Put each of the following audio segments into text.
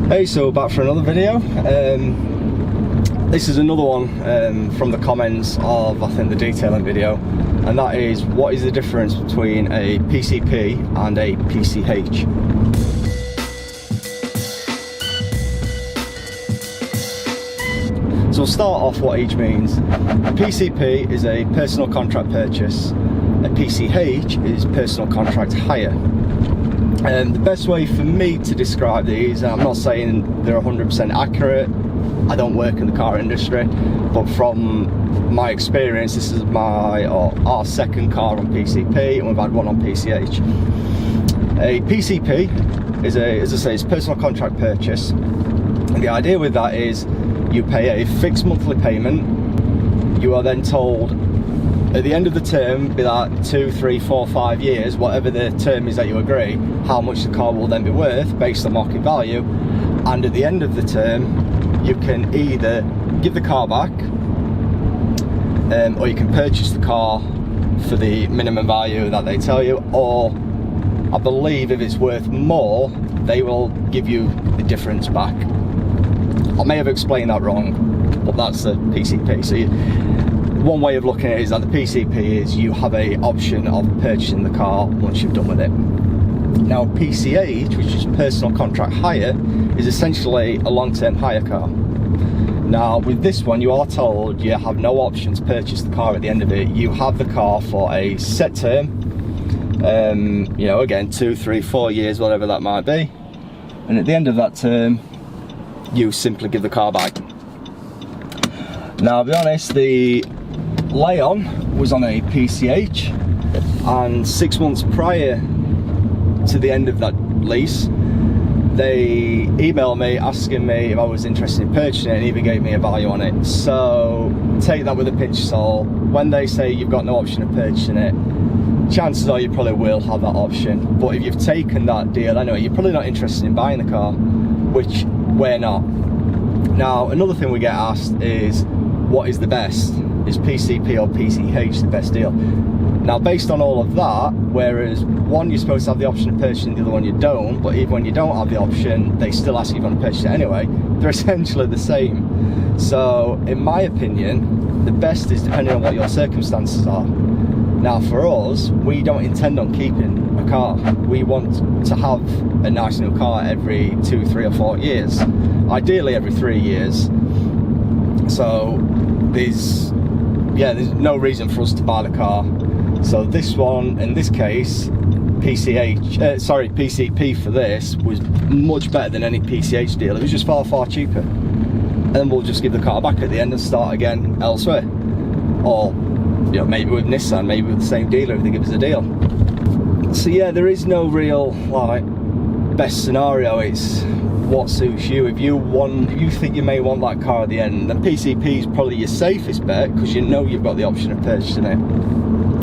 Hey, so back for another video. This is another one from the comments of, I think, the detailing video, and that is, what is the difference between a PCP and a PCH? So we'll start off what each means. A PCP is a personal contract purchase. A PCH is personal contract hire. The best way for me to describe these, and I'm not saying they're 100% accurate, I don't work in the car industry, but from my experience, this is our second car on PCP, and we've had one on PCH. A PCP is as I say, it's personal contract purchase. And the idea with that is you pay a fixed monthly payment. You are then told at the end of the term, be that 2, 3, 4, 5 years, whatever the term is that you agree, how much the car will then be worth based on market value. And at the end of the term, you can either give the car back, or you can purchase the car for the minimum value that they tell you, or I believe if it's worth more, they will give you the difference back. I may have explained that wrong, but that's the PCP. So one way of looking at it is that the PCP is you have a option of purchasing the car once you've done with it. Now PCH, which is personal contract hire, is essentially a long-term hire car. Now with this one, you are told you have no option to purchase the car at the end of it. You have the car for a set term, you know, again 2, 3, 4 years, whatever that might be, and at the end of that term you simply give the car back. Now I'll be honest, the Leon was on a PCH, and 6 months prior to the end of that lease, they emailed me asking me if I was interested in purchasing it, and even gave me a value on it. So take that with a pinch of salt. When they say you've got no option of purchasing it, chances are you probably will have that option. But if you've taken that deal anyway, you're probably not interested in buying the car, which we're not. Now another thing we get asked is, what is the best? Is PCP or PCH the best deal? Now based on all of that, whereas one you're supposed to have the option of purchasing, the other one you don't, but even when you don't have the option, they still ask you if you want to purchase it anyway, they're essentially the same. So in my opinion, the best is depending on what your circumstances are. Now for us, we don't intend on keeping a car. We want to have a nice new car every 2, 3 or 4 years, ideally every 3 years. So there's no reason for us to buy the car. So this one, in this case, PCP for this was much better than any PCH deal. It was just far, far cheaper. And then we'll just give the car back at the end and start again elsewhere. Or, you know, maybe with Nissan, maybe with the same dealer if they give us a deal. So yeah, there is no real like best scenario. It's what suits you. If you think you may want that car at the end, then PCP is probably your safest bet, because you know you've got the option of purchasing it.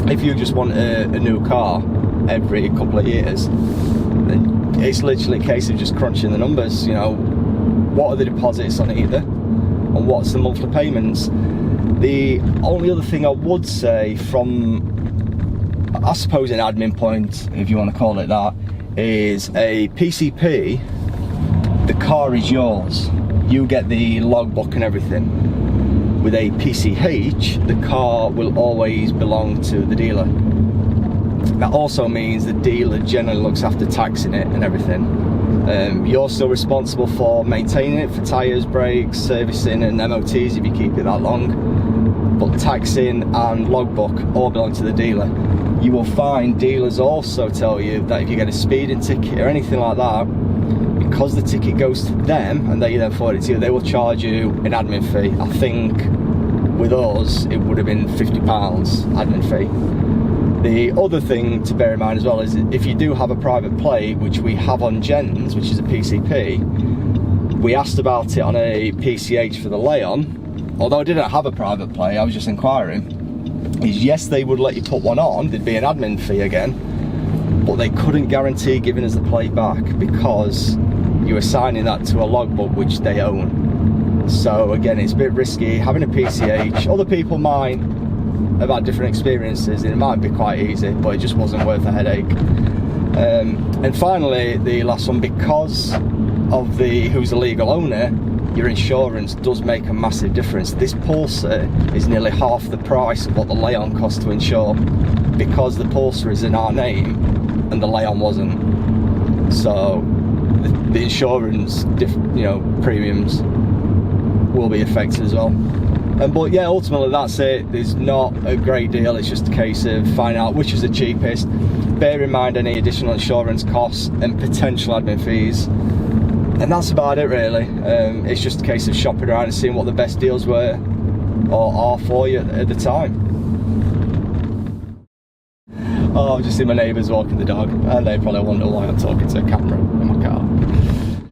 If you just want a new car every couple of years, then it's literally a case of just crunching the numbers. You know, what are the deposits on either, and what's the monthly payments? The only other thing I would say, from I suppose an admin point, if you want to call it that, is a PCP, the car is yours. You get the logbook and everything. With a PCH, the car will always belong to the dealer. That also means the dealer generally looks after taxing it and everything. You're still responsible for maintaining it, for tyres, brakes, servicing and MOTs if you keep it that long. But taxing and logbook all belong to the dealer. You will find dealers also tell you that if you get a speeding ticket or anything like that, because the ticket goes to them and they then forward it to you, they will charge you an admin fee. I think with us it would have been £50 admin fee. The other thing to bear in mind as well is, if you do have a private plate, which we have on Jens, which is a PCP, we asked about it on a PCH for the Leon, although I didn't have a private plate, I was just inquiring, is yes, they would let you put one on, there'd be an admin fee again, but they couldn't guarantee giving us the plate back, because you are signing that to a logbook which they own. So again, it's a bit risky having a PCH. Other people might have had different experiences and it might be quite easy, but it just wasn't worth the headache. And finally, the last one, because of who's the legal owner, your insurance does make a massive difference. This Pulsar is nearly half the price of what the Leon cost to insure, because the Pulsar is in our name and the Leon wasn't. So the insurance, premiums will be affected as well. But yeah, ultimately that's it. There's not a great deal. It's just a case of finding out which is the cheapest. Bear in mind any additional insurance costs and potential admin fees. And that's about it really. It's just a case of shopping around and seeing what the best deals were or are for you at the time. Oh, I've just seen my neighbours walking the dog, and they probably wonder why I'm talking to a camera in my car.